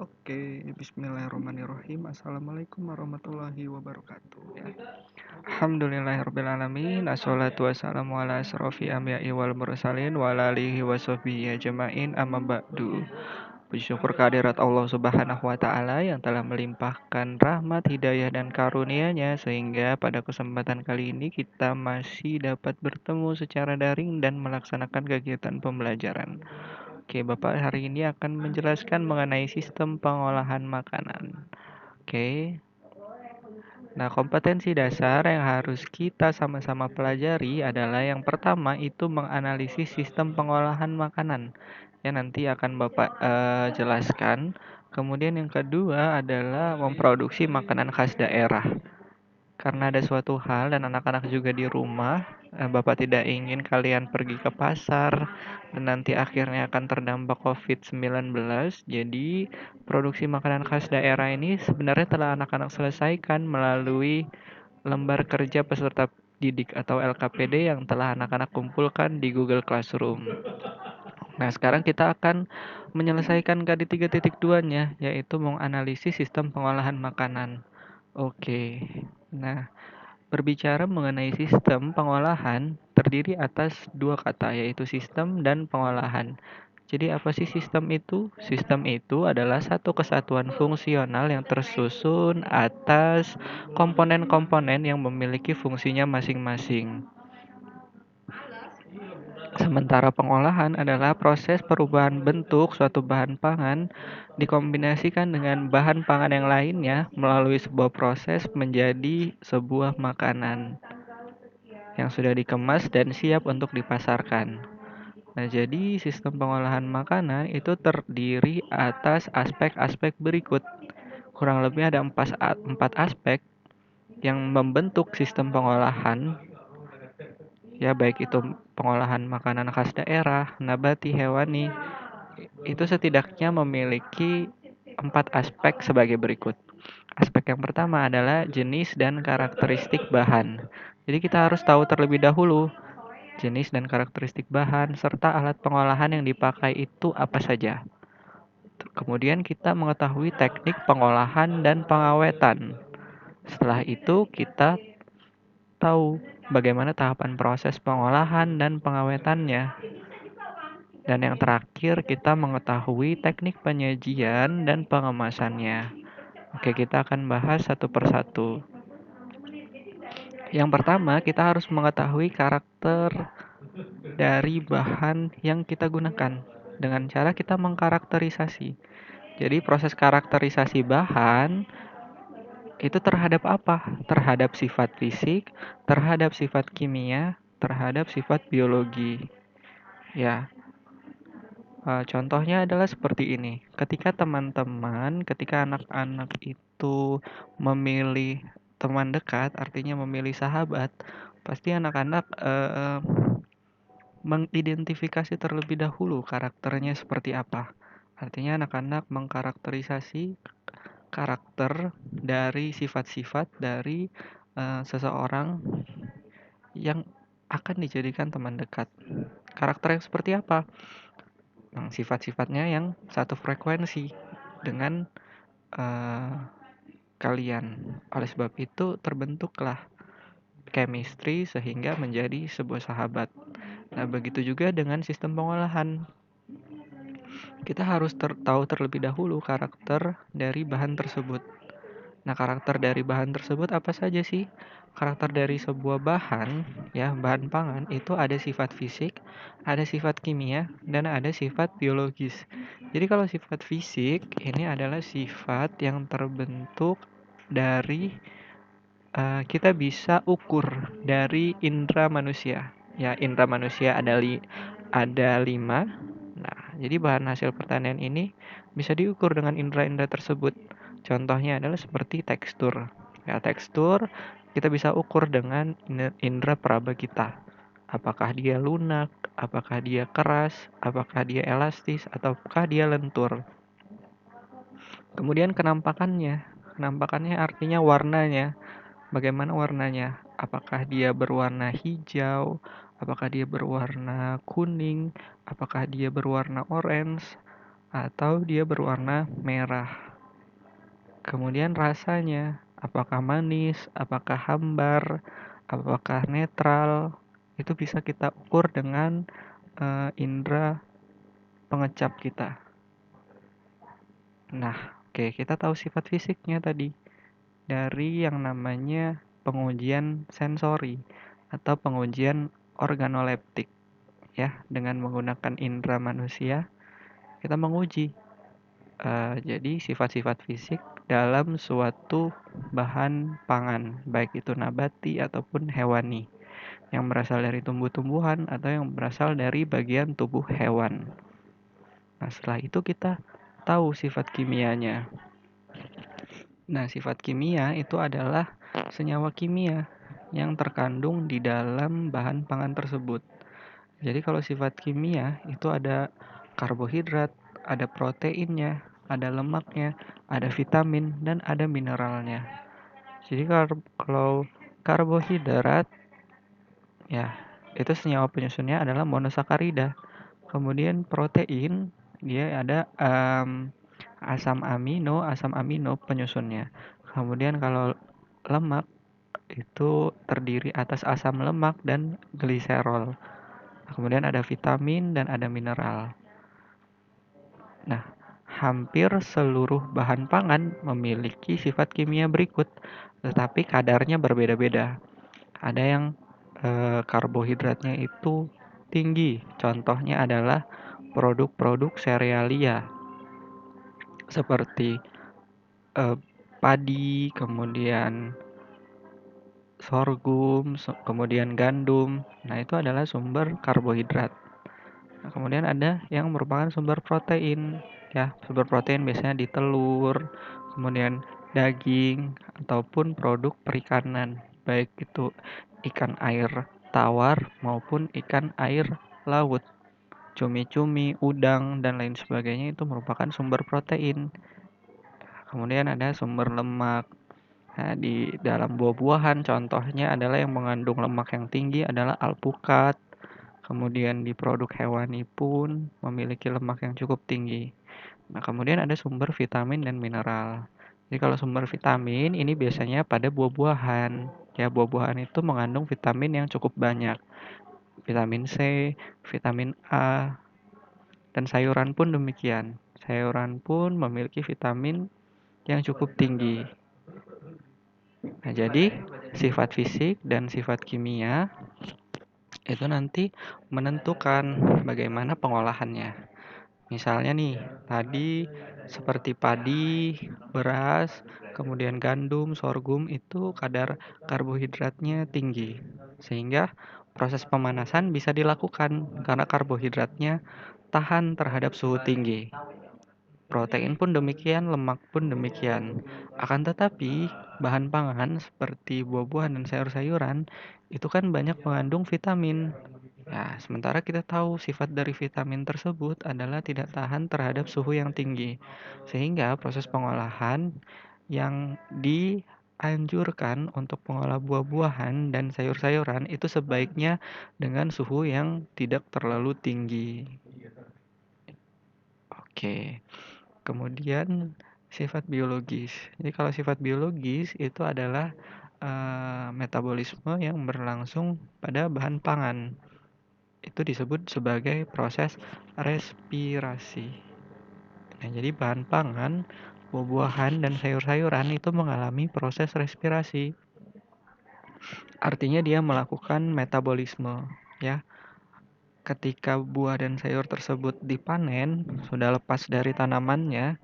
Oke, bismillahirrahmanirrahim. Assalamualaikum warahmatullahi wabarakatuh. Ya. Alhamdulillahirrahmanirrahim. Assalatu wassalamu ala asrofi anbiya'i wal mursalin wa ala alihi wa sahbihi ajma'in amma ba'du. Puji syukur kehadirat Allah Subhanahu wa taala yang telah melimpahkan rahmat, hidayah dan karunia-Nya sehingga pada kesempatan kali ini kita masih dapat bertemu secara daring dan melaksanakan kegiatan pembelajaran. Oke, Bapak hari ini akan menjelaskan mengenai sistem pengolahan makanan. Oke. Nah, kompetensi dasar yang harus kita sama-sama pelajari adalah yang pertama itu menganalisis sistem pengolahan makanan. Ya, nanti akan Bapak jelaskan. Kemudian yang kedua adalah memproduksi makanan khas daerah. Karena ada suatu hal dan anak-anak juga di rumah, Bapak tidak ingin kalian pergi ke pasar dan nanti akhirnya akan terdampak COVID-19. Jadi, produksi makanan khas daerah ini sebenarnya telah anak-anak selesaikan melalui lembar kerja peserta didik atau LKPD yang telah anak-anak kumpulkan di Google Classroom. Nah, sekarang kita akan menyelesaikan KD 3.2-nya, yaitu menganalisis sistem pengolahan makanan. Oke. Nah, berbicara mengenai sistem pengolahan, terdiri atas dua kata, yaitu sistem dan pengolahan. Jadi apa sih sistem itu? Sistem itu adalah satu kesatuan fungsional yang tersusun atas komponen-komponen yang memiliki fungsinya masing-masing. Sementara pengolahan adalah proses perubahan bentuk suatu bahan pangan dikombinasikan dengan bahan pangan yang lainnya melalui sebuah proses menjadi sebuah makanan yang sudah dikemas dan siap untuk dipasarkan. Nah, jadi sistem pengolahan makanan itu terdiri atas aspek-aspek berikut. Kurang lebih ada empat aspek yang membentuk sistem pengolahan, ya baik itu pengolahan makanan khas daerah, nabati, hewani. Itu setidaknya memiliki empat aspek sebagai berikut. Aspek yang pertama adalah jenis dan karakteristik bahan. Jadi kita harus tahu terlebih dahulu jenis dan karakteristik bahan, serta alat pengolahan yang dipakai itu apa saja. Kemudian kita mengetahui teknik pengolahan dan pengawetan. Setelah itu kita tahu bagaimana tahapan proses pengolahan dan pengawetannya. Dan yang terakhir kita mengetahui teknik penyajian dan pengemasannya. Oke, kita akan bahas satu persatu. Yang pertama, kita harus mengetahui karakter dari bahan yang kita gunakan dengan cara kita mengkarakterisasi. Jadi proses karakterisasi bahan itu terhadap apa? Terhadap sifat fisik, terhadap sifat kimia, terhadap sifat biologi. Ya, contohnya adalah seperti ini. Ketika anak-anak itu memilih teman dekat, artinya memilih sahabat, pasti anak-anak mengidentifikasi terlebih dahulu karakternya seperti apa. Artinya anak-anak mengkarakterisasi karakter dari sifat-sifat dari seseorang yang akan dijadikan teman dekat. Karakter yang seperti apa? Sifat-sifatnya yang satu frekuensi dengan uh, kalian. Oleh sebab itu terbentuklah chemistry sehingga menjadi sebuah sahabat. Nah, begitu juga dengan sistem pengolahan. Kita harus tahu terlebih dahulu karakter dari bahan tersebut. Nah, karakter dari bahan tersebut apa saja sih? Karakter dari sebuah bahan, ya, bahan pangan itu ada sifat fisik, ada sifat kimia, dan ada sifat biologis. Jadi kalau sifat fisik ini adalah sifat yang terbentuk dari kita bisa ukur dari indera manusia. Ya, indera manusia ada 5. Nah, jadi bahan hasil pertanian ini bisa diukur dengan indera-indera tersebut. Contohnya adalah seperti tekstur. Ya, tekstur kita bisa ukur dengan indera peraba kita. Apakah dia lunak, apakah dia keras, apakah dia elastis, ataukah dia lentur. Kemudian kenampakannya. Kenampakannya artinya warnanya. Bagaimana warnanya? Apakah dia berwarna hijau? Apakah dia berwarna kuning? Apakah dia berwarna orange? atau dia berwarna merah. Kemudian rasanya, apakah manis, apakah hambar, apakah netral, itu bisa kita ukur dengan indera pengecap kita. Nah, oke, kita tahu sifat fisiknya tadi dari yang namanya pengujian sensori atau pengujian organoleptik, ya, dengan menggunakan indera manusia kita menguji jadi sifat-sifat fisik dalam suatu bahan pangan, baik itu nabati ataupun hewani, yang berasal dari tumbuh-tumbuhan atau yang berasal dari bagian tubuh hewan. Nah, setelah itu kita tahu sifat kimianya. Nah, sifat kimia itu adalah senyawa kimia yang terkandung di dalam bahan pangan tersebut. Jadi kalau sifat kimia itu ada karbohidrat, ada proteinnya, ada lemaknya, ada vitamin, dan ada mineralnya. Jadi kalau karbohidrat, ya itu senyawa penyusunnya adalah monosakarida. Kemudian protein, dia ada asam amino penyusunnya. Kemudian kalau lemak itu terdiri atas asam lemak dan gliserol. Kemudian ada vitamin dan ada mineral. Nah, hampir seluruh bahan pangan memiliki sifat kimia berikut, tetapi kadarnya berbeda-beda. Ada yang karbohidratnya itu tinggi. Contohnya adalah produk-produk serealia seperti eh, padi, kemudian sorghum, kemudian gandum. Nah, itu adalah sumber karbohidrat. Nah, kemudian ada yang merupakan sumber protein, ya. Sumber protein biasanya di telur, kemudian daging, ataupun produk perikanan, baik itu ikan air tawar maupun ikan air laut. Cumi-cumi, udang, dan lain sebagainya itu merupakan sumber protein. Kemudian ada sumber lemak. Nah, di dalam buah-buahan contohnya adalah yang mengandung lemak yang tinggi adalah alpukat. Kemudian di produk hewani pun memiliki lemak yang cukup tinggi. Nah, kemudian ada sumber vitamin dan mineral. Jadi kalau sumber vitamin ini biasanya pada buah-buahan. Ya, buah-buahan itu mengandung vitamin yang cukup banyak. Vitamin C, vitamin A, dan sayuran pun demikian. Sayuran pun memiliki vitamin yang cukup tinggi. Nah, jadi sifat fisik dan sifat kimia itu nanti menentukan bagaimana pengolahannya. Misalnya nih, tadi seperti padi, beras, kemudian gandum, sorghum itu kadar karbohidratnya tinggi. Sehingga proses pemanasan bisa dilakukan karena karbohidratnya tahan terhadap suhu tinggi. Protein pun demikian, lemak pun demikian. Akan tetapi, bahan pangan seperti buah-buahan dan sayur-sayuran itu kan banyak mengandung vitamin. Ya, sementara kita tahu sifat dari vitamin tersebut adalah tidak tahan terhadap suhu yang tinggi. Sehingga proses pengolahan yang dianjurkan untuk mengolah buah-buahan dan sayur-sayuran itu sebaiknya dengan suhu yang tidak terlalu tinggi. Oke. Kemudian sifat biologis. Jadi kalau sifat biologis itu adalah metabolisme yang berlangsung pada bahan pangan. Itu disebut sebagai proses respirasi. Nah, jadi bahan pangan, buah-buahan dan sayur-sayuran itu mengalami proses respirasi. Artinya dia melakukan metabolisme, ya. Ketika buah dan sayur tersebut dipanen, sudah lepas dari tanamannya,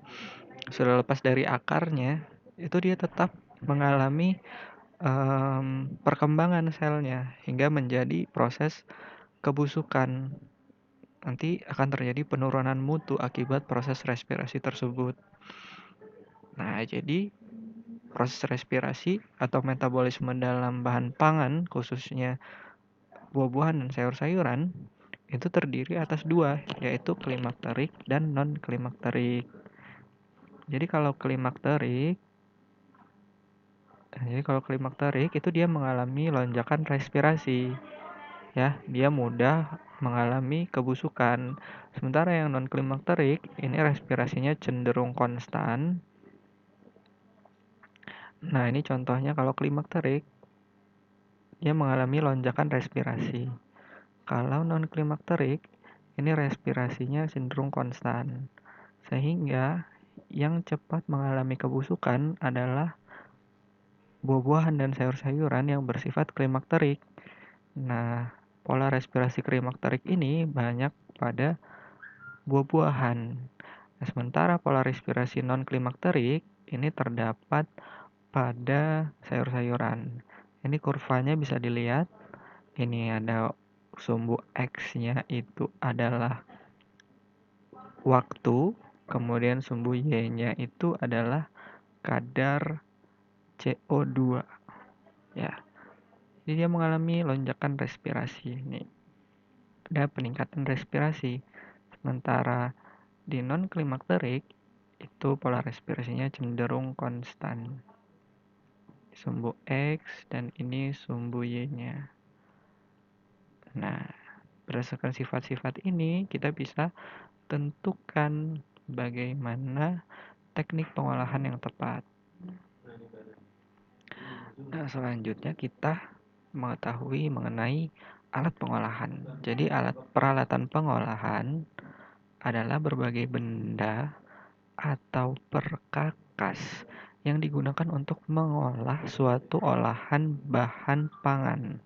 sudah lepas dari akarnya, itu dia tetap mengalami perkembangan selnya hingga menjadi proses kebusukan. Nanti akan terjadi penurunan mutu akibat proses respirasi tersebut. Nah, jadi proses respirasi atau metabolisme dalam bahan pangan, khususnya buah-buahan dan sayur-sayuran, itu terdiri atas dua, yaitu klimakterik dan non-klimakterik. Jadi kalau klimakterik itu dia mengalami lonjakan respirasi. ya, dia mudah mengalami kebusukan. Sementara yang non klimakterik ini respirasinya cenderung konstan. Nah, ini contohnya kalau klimakterik dia mengalami lonjakan respirasi. Kalau non klimakterik ini respirasinya cenderung konstan. Sehingga yang cepat mengalami kebusukan adalah buah-buahan dan sayur-sayuran yang bersifat klimakterik. Nah, pola respirasi klimakterik ini banyak pada buah-buahan. Nah, sementara pola respirasi non-klimakterik ini terdapat pada sayur-sayuran. Ini kurvanya bisa dilihat. Ini ada sumbu X-nya itu adalah waktu, kemudian sumbu Y-nya itu adalah kadar CO2. Ya, jadi dia mengalami lonjakan respirasi. Ini ada peningkatan respirasi. Sementara di non-klimakterik itu pola respirasinya cenderung konstan. Sumbu X dan ini sumbu Y-nya. Nah, berdasarkan sifat-sifat ini kita bisa tentukan bagaimana teknik pengolahan yang tepat. Nah, selanjutnya kita mengetahui mengenai alat pengolahan. Jadi peralatan pengolahan adalah berbagai benda atau perkakas yang digunakan untuk mengolah suatu olahan bahan pangan.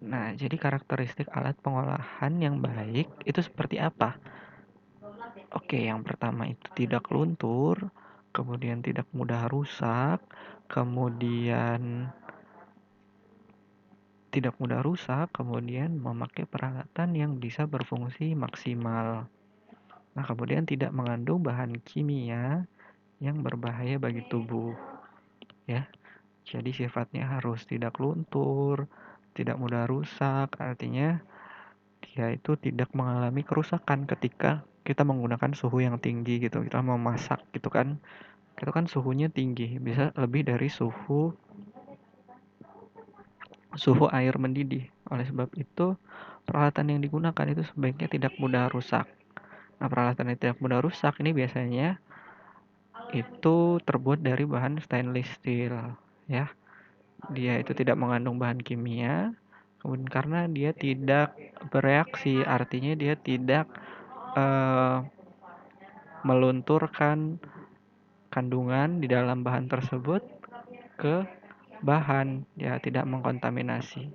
Nah, jadi karakteristik alat pengolahan yang baik itu seperti apa? Oke, yang pertama itu tidak luntur, kemudian tidak mudah rusak, kemudian kemudian memakai peralatan yang bisa berfungsi maksimal. Nah, kemudian tidak mengandung bahan kimia yang berbahaya bagi tubuh, ya. Jadi sifatnya harus tidak luntur, tidak mudah rusak, artinya dia itu tidak mengalami kerusakan ketika kita menggunakan suhu yang tinggi gitu. Kita memasak gitu kan. Itu kan suhunya tinggi, bisa lebih dari suhu air mendidih. Oleh sebab itu, peralatan yang digunakan itu sebaiknya tidak mudah rusak. Nah, peralatan yang tidak mudah rusak ini biasanya itu terbuat dari bahan stainless steel, ya. Dia itu tidak mengandung bahan kimia, kemudian karena dia tidak bereaksi, artinya dia tidak melunturkan kandungan di dalam bahan tersebut ke bahan, ya tidak mengkontaminasi.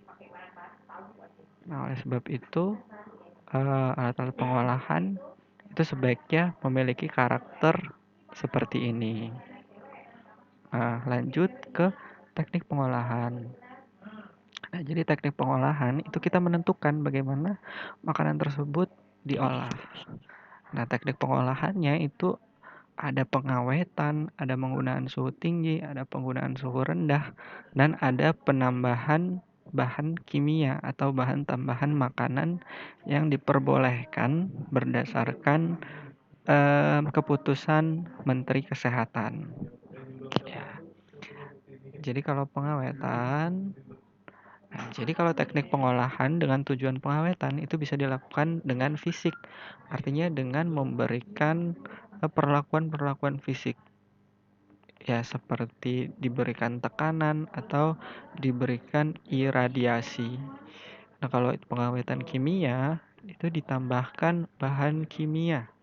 Nah, oleh sebab itu alat-alat pengolahan itu sebaiknya memiliki karakter seperti ini. Lanjut ke teknik pengolahan. Nah, jadi teknik pengolahan itu kita menentukan bagaimana makanan tersebut diolah. Nah, teknik pengolahannya itu ada pengawetan, ada penggunaan suhu tinggi, ada penggunaan suhu rendah, dan ada penambahan bahan kimia atau bahan tambahan makanan yang diperbolehkan berdasarkan keputusan Menteri Kesehatan. Ya. Jadi kalau teknik pengolahan dengan tujuan pengawetan itu bisa dilakukan dengan fisik, artinya dengan memberikan perlakuan-perlakuan fisik. Ya, seperti diberikan tekanan atau diberikan iradiasi. Nah, kalau pengawetan kimia itu ditambahkan bahan kimia.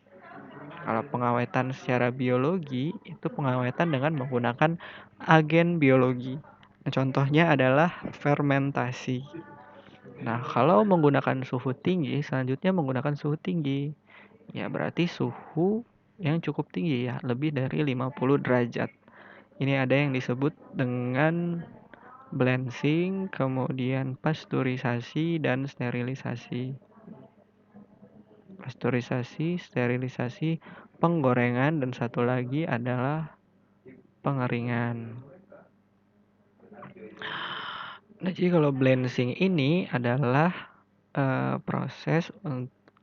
Kalau pengawetan secara biologi itu pengawetan dengan menggunakan agen biologi. Nah, contohnya adalah fermentasi. Nah, kalau menggunakan suhu tinggi, selanjutnya menggunakan suhu tinggi. Ya, berarti suhu yang cukup tinggi ya, lebih dari 50 derajat. Ini ada yang disebut dengan blanching, kemudian pasteurisasi dan sterilisasi. Pasteurisasi, sterilisasi, penggorengan, dan satu lagi adalah pengeringan. Nah, jadi kalau blanching ini adalah proses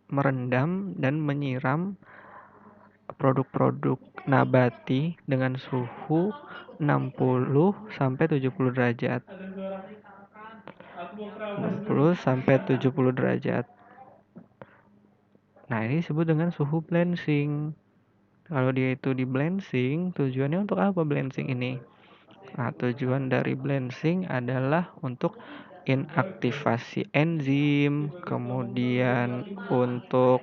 merendam dan menyiram produk-produk nabati dengan suhu 60 sampai 70 derajat. 60 sampai 70 derajat. Nah, ini disebut dengan suhu blanching. Kalau dia itu di blanching, tujuannya untuk apa blanching ini? Nah, tujuan dari blanching adalah untuk inaktivasi enzim, kemudian untuk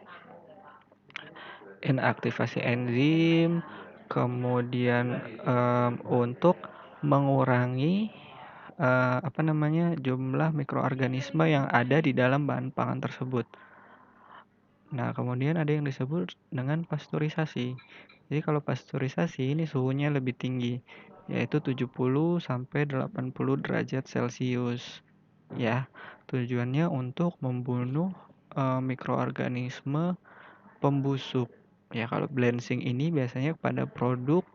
inaktivasi enzim, kemudian untuk mengurangi jumlah mikroorganisme yang ada di dalam bahan pangan tersebut. Nah, kemudian ada yang disebut dengan pasteurisasi. Jadi kalau pasteurisasi ini suhunya lebih tinggi, yaitu 70 sampai 80 derajat Celcius. Ya, tujuannya untuk membunuh mikroorganisme pembusuk. Ya, kalau blanching ini biasanya pada produk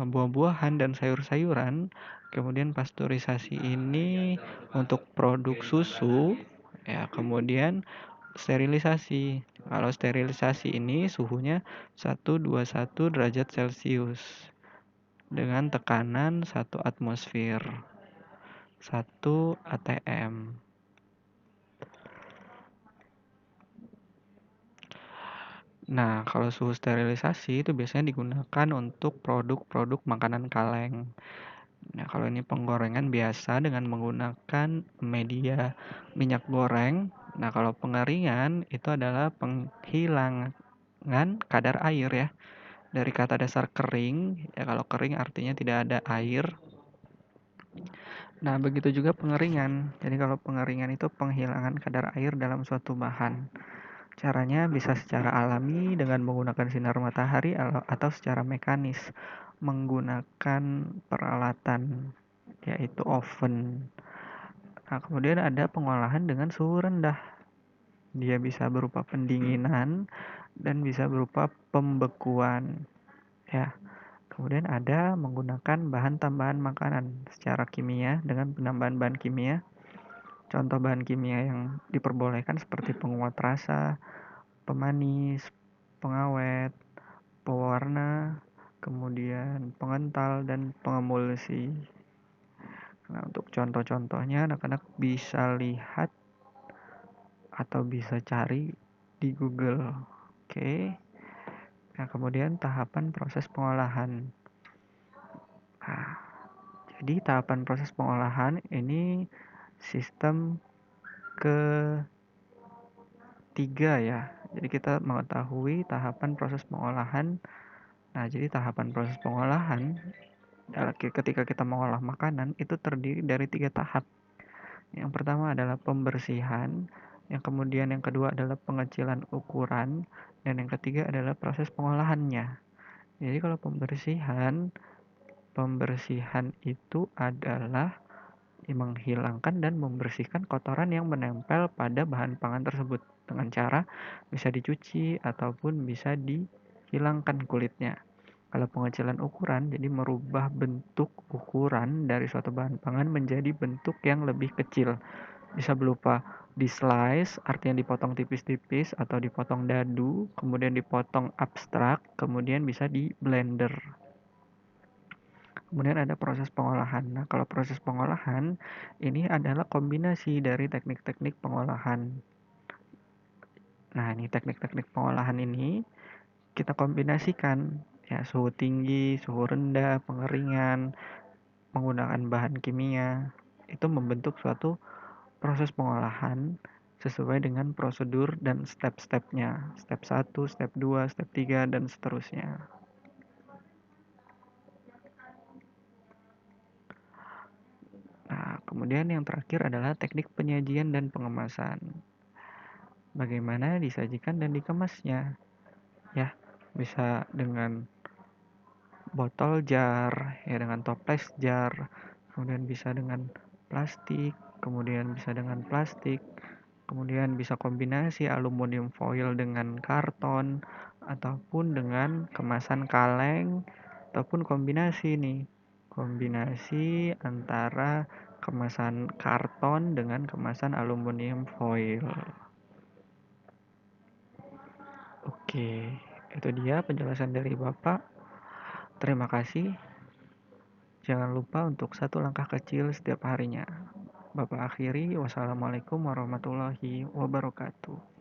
buah-buahan dan sayur-sayuran. Kemudian pasteurisasi ini untuk produk susu. Ya, kemudian sterilisasi. Kalau sterilisasi ini suhunya 121 derajat Celcius dengan tekanan 1 atmosfer, 1 atm. Nah, kalau suhu sterilisasi itu biasanya digunakan untuk produk-produk makanan kaleng. Nah, kalau ini penggorengan biasa dengan menggunakan media minyak goreng. Nah, kalau pengeringan itu adalah penghilangan kadar air ya. Dari kata dasar kering, ya kalau kering artinya tidak ada air. Nah, begitu juga pengeringan. Jadi kalau pengeringan itu penghilangan kadar air dalam suatu bahan. Caranya bisa secara alami dengan menggunakan sinar matahari atau secara mekanis menggunakan peralatan yaitu oven. Nah, kemudian ada pengolahan dengan suhu rendah. Dia bisa berupa pendinginan dan bisa berupa pembekuan. Ya. Kemudian ada menggunakan bahan tambahan makanan secara kimia dengan penambahan bahan kimia. Contoh bahan kimia yang diperbolehkan seperti penguat rasa, pemanis, pengawet, pewarna, kemudian pengental dan pengemulsi. Nah, untuk contoh-contohnya anak-anak bisa lihat atau bisa cari di Google. Oke. Nah, kemudian tahapan proses pengolahan. Nah, jadi tahapan proses pengolahan ini sistem ketiga ya. Jadi kita mengetahui tahapan proses pengolahan. Nah, jadi tahapan proses pengolahan ketika kita mengolah makanan itu terdiri dari 3 tahap. Yang pertama adalah pembersihan, yang kemudian yang kedua adalah pengecilan ukuran, dan yang ketiga adalah proses pengolahannya. Jadi kalau pembersihan itu adalah menghilangkan dan membersihkan kotoran yang menempel pada bahan pangan tersebut dengan cara bisa dicuci ataupun bisa dihilangkan kulitnya. Kalau pengecilan ukuran, jadi merubah bentuk ukuran dari suatu bahan pangan menjadi bentuk yang lebih kecil. Bisa berupa di slice, artinya dipotong tipis-tipis atau dipotong dadu, kemudian dipotong abstrak, kemudian bisa di blender. Kemudian ada proses pengolahan. Nah, kalau proses pengolahan ini adalah kombinasi dari teknik-teknik pengolahan. Nah, ini teknik-teknik pengolahan ini kita kombinasikan ya, suhu tinggi, suhu rendah, pengeringan, menggunakan bahan kimia. Itu membentuk suatu proses pengolahan sesuai dengan prosedur dan step-stepnya. Step 1, step 2, step 3, dan seterusnya. Nah, kemudian yang terakhir adalah teknik penyajian dan pengemasan. Bagaimana disajikan dan dikemasnya? Ya, bisa dengan botol jar, ya dengan toples jar, kemudian bisa dengan plastik, kemudian bisa dengan plastik, kemudian bisa kombinasi aluminium foil dengan karton, ataupun dengan kemasan kaleng, ataupun kombinasi antara kemasan karton dengan kemasan aluminium foil. Oke, itu dia penjelasan dari Bapak. Terima kasih. Jangan lupa untuk 1 langkah kecil setiap harinya. Bapak akhiri, wassalamualaikum warahmatullahi wabarakatuh.